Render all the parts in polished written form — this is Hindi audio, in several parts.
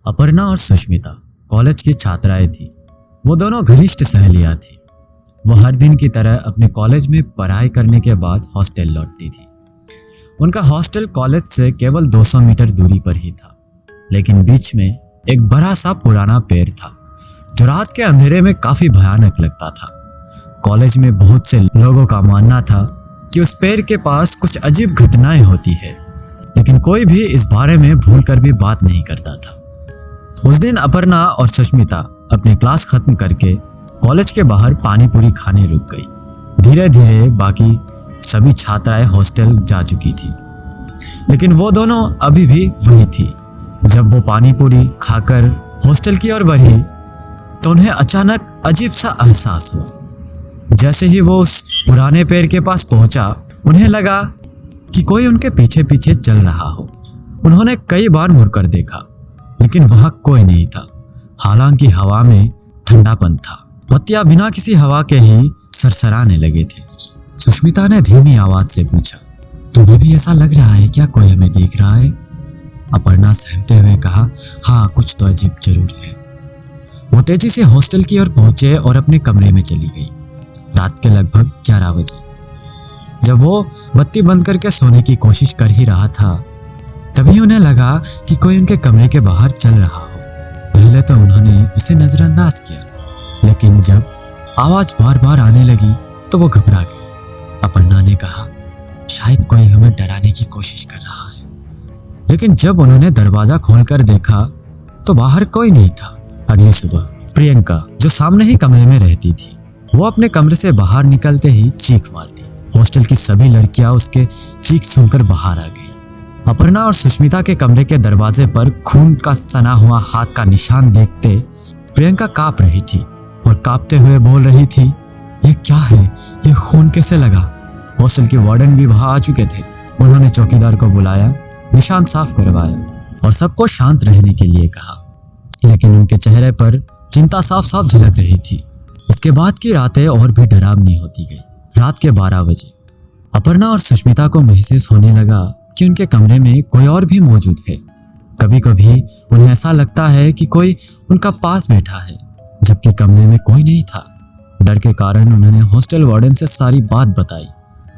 अपर्णा और सुष्मिता कॉलेज की छात्राएं थी। वो दोनों घनिष्ठ सहेलियां थी। वो हर दिन की तरह अपने कॉलेज में पढ़ाई करने के बाद हॉस्टल लौटती थी। उनका हॉस्टल कॉलेज से केवल 200 मीटर दूरी पर ही था, लेकिन बीच में एक बड़ा सा पुराना पेड़ था जो रात के अंधेरे में काफी भयानक लगता था। कॉलेज में बहुत से लोगों का मानना था कि उस पेड़ के पास कुछ अजीब घटनाएं होती है, लेकिन कोई भी इस बारे में भूल कर भी बात नहीं करता था। उस दिन अपर्णा और सुष्मिता अपनी क्लास खत्म करके कॉलेज के बाहर पानी पूरी खाने रुक गई। धीरे धीरे बाकी सभी छात्राएं हॉस्टल जा चुकी थी, लेकिन वो दोनों अभी भी वही थी। जब वो पानी पूरी खाकर हॉस्टल की ओर बढ़ी तो उन्हें अचानक अजीब सा एहसास हुआ। जैसे ही वो उस पुराने पेड़ के पास पहुंचा, उन्हें लगा कि कोई उनके पीछे पीछे चल रहा हो। उन्होंने कई बार मुड़कर देखा, लेकिन वहां कोई नहीं था। हालांकि हवा में ठंडापन था। पत्तियां बिना किसी हवा के ही सरसराने लगे थे। सुष्मिता ने धीमी आवाज से पूछा, तुम्हें भी ऐसा लग रहा है क्या कोई हमें देख रहा है? अपर्णा सहमते हुए कहा, हाँ कुछ तो अजीब जरूर है। वो तेजी से हॉस्टल की ओर पहुंचे और अपने कमरे में चली गई। रात के लगभग 11 बजे जब वो बत्ती बंद करके सोने की कोशिश कर ही रहा था, तभी उन्हें लगा कि कोई उनके कमरे के बाहर चल रहा हो। पहले तो उन्होंने इसे नजरअंदाज किया, लेकिन जब आवाज बार बार आने लगी तो वो घबरा गई। अपर्णा ने कहा, शायद कोई हमें डराने की कोशिश कर रहा है। लेकिन जब उन्होंने दरवाजा खोलकर देखा तो बाहर कोई नहीं था। अगली सुबह प्रियंका, जो सामने ही कमरे में रहती थी, वो अपने कमरे से बाहर निकलते ही चीख मार दी। हॉस्टल की सभी लड़कियां उसके चीख सुनकर बाहर आ गई। अपर्णा और सुष्मिता के कमरे के दरवाजे पर खून का सना हुआ हाथ का निशान देखते प्रियंका कांप रही थी और कांपते हुए बोल रही थी, ये क्या है? ये खून कैसे लगा? हॉस्टल के वार्डन भी वहां आ चुके थे। उन्होंने चौकीदार को बुलाया, निशान साफ करवाया और सबको शांत रहने के लिए कहा, लेकिन उनके चेहरे पर चिंता साफ साफ झलक रही थी। इसके बाद की रातें और भी डरावनी होती गई। रात के 12 बजे अपर्णा और सुष्मिता को महसूस होने लगा कि उनके कमरे में कोई और भी मौजूद है। कभी कभी उन्हें ऐसा लगता है कि कोई उनका पास बैठा है, जबकि कमरे में कोई नहीं था। डर के कारण उन्होंने हॉस्टल वार्डन से सारी बात बताई,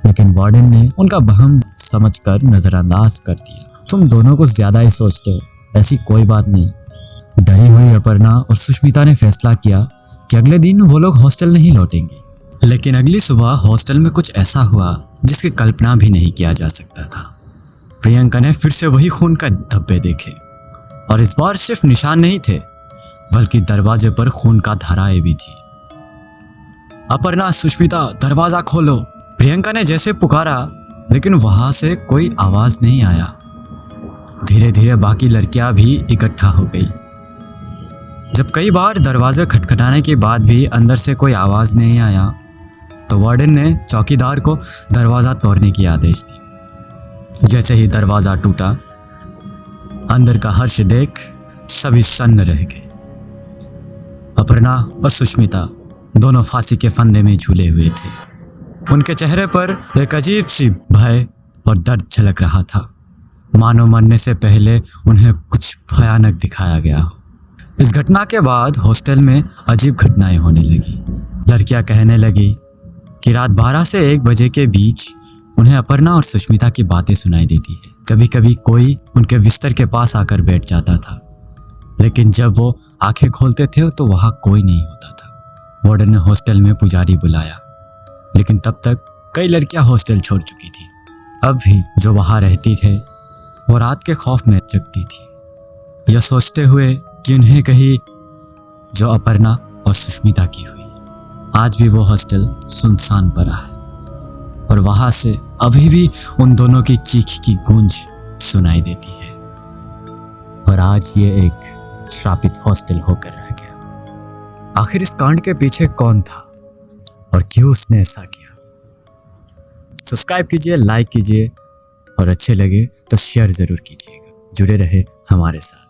लेकिन वार्डन ने उनका वहम समझकर नजरअंदाज कर दिया। तुम दोनों कुछ ज्यादा ही सोचते हो, ऐसी कोई बात नहीं। डरी हुई अपर्णा और सुष्मिता ने फैसला किया कि अगले दिन वो लोग हॉस्टल नहीं लौटेंगे। लेकिन अगली सुबह हॉस्टल में कुछ ऐसा हुआ जिसकी कल्पना भी नहीं किया जा सकता था। प्रियंका ने फिर से वही खून का धब्बे देखे, और इस बार सिर्फ निशान नहीं थे, बल्कि दरवाजे पर खून का धाराएं भी थी। अपर्णा, सुष्मिता, दरवाजा खोलो। प्रियंका ने जैसे पुकारा, लेकिन वहां से कोई आवाज नहीं आया। धीरे धीरे बाकी लड़कियां भी इकट्ठा हो गई। जब कई बार दरवाजे खटखटाने के बाद भी अंदर से कोई आवाज नहीं आया, तो वार्डन ने चौकीदार को दरवाजा तोड़ने की आदेश दी। जैसे ही दरवाजा टूटा, अंदर का हर्ष देख सभी सन्न रह गए। अपर्णा और सुष्मिता दोनों फांसी के फंदे में झूले हुए थे। उनके चेहरे पर एक अजीब सी भय और दर्द झलक रहा था, मानो मरने से पहले उन्हें कुछ भयानक दिखाया गया हो। इस घटना के बाद हॉस्टल में अजीब घटनाएं होने लगी। लड़कियां कहने लगी कि रात 12 से 1 बजे के बीच उन्हें अपर्णा और सुष्मिता की बातें सुनाई देती है। कभी कभी कोई उनके बिस्तर के पास आकर बैठ जाता था, लेकिन जब वो आंखें खोलते थे तो वहां कोई नहीं होता था। वार्डन ने हॉस्टल में पुजारी बुलाया, लेकिन तब तक कई लड़कियां हॉस्टल छोड़ चुकी थी। अब भी जो वहां रहती थे वो रात के खौफ में जगती थी, यह सोचते हुए कि उन्हें कहीं जो अपर्णा और सुष्मिता की हुई। आज भी वो हॉस्टल सुनसान पड़ा है, और वहां से अभी भी उन दोनों की चीख की गूंज सुनाई देती है। और आज ये एक श्रापित हॉस्टल होकर रह गया। आखिर इस कांड के पीछे कौन था और क्यों उसने ऐसा किया? सब्सक्राइब कीजिए, लाइक कीजिए, और अच्छे लगे तो शेयर जरूर कीजिएगा। जुड़े रहे हमारे साथ।